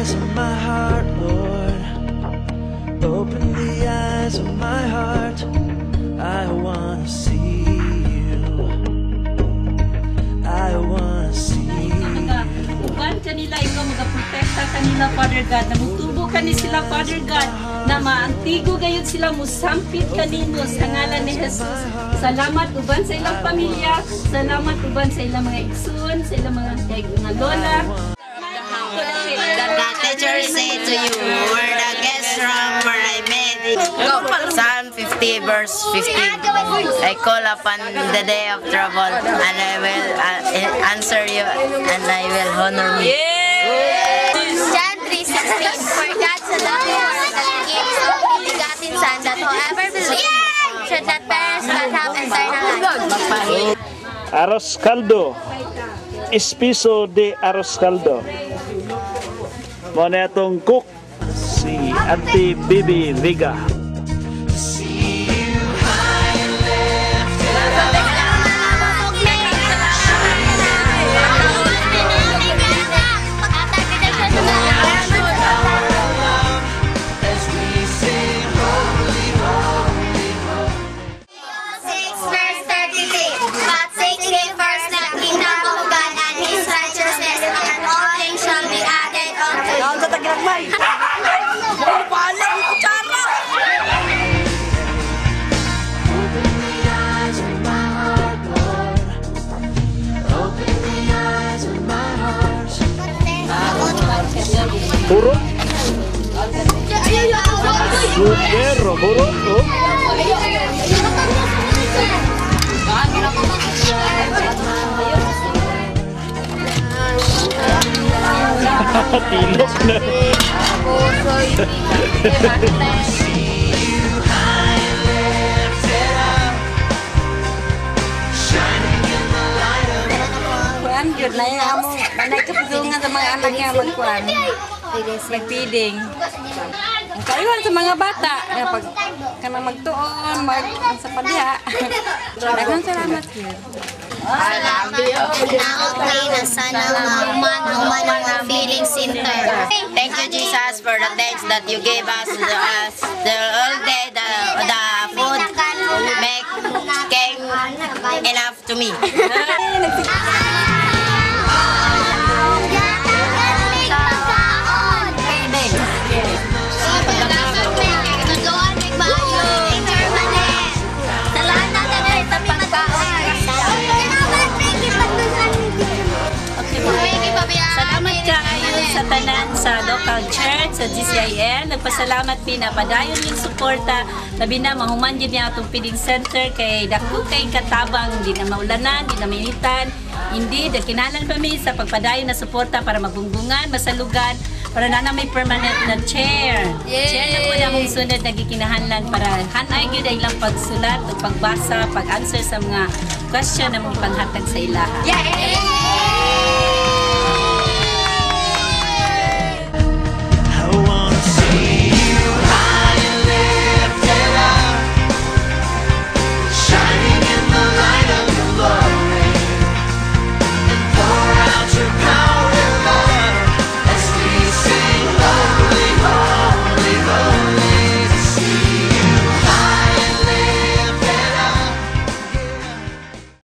eyes of my heart, Lord. Open the eyes of my heart. I wanna see you. I wanna see you. Uban kanila ikaw magaprotekta kanila, Father God. Namutubo kani sila, Father God, na maantigo gayud sila musampit kanimo sa ngalan ni Jesus. Salamat uban sa ilang pamilya, salamat uban sa ilang mga igsoon, sa ilang mga lola. The teacher say to you, where the guest from where I met. Go. Psalm 50 verse 15. I call upon the day of trouble, and I will answer you, and I will honor you. John 3:16. For God so loved the world that He gave His only begotten Son, that whoever believes should not perish but have eternal life. Arroz caldo. Espiso de arroz caldo. Muna itong cook si Auntie Bibi Vega. Burot? Super, burot, oh. Tilok na. Kuan gyud na yung amo, manay kapulungan sa mga anak niya magkuan. Magpiding. Ang kaiwan sa mga bata, pag kanang magtuon, sa padiha. Daghang salamat yun. Okay na sana human ang feeling center. Thank you, Jesus, for the thanks that you gave us the whole day, the food make came enough to me. Salamat kayo sa tanan sa local church, sa GCIN. Nagpasalamat na padayon yung suporta. Labi na, mahuman yun niya itong feeding center kay dako kay katabang, hindi na maulanan, hindi na mainitan. Hindi, kinalan pa mi sa pagpadayon na suporta para magbungbungan, masalugan, para na may permanent na chair. Chair na po na mong sunod na gikinahanlan para hanay yun ay lang pagsulat o pagbasa, pag-answer sa mga question na mong panghatag sa ilaha.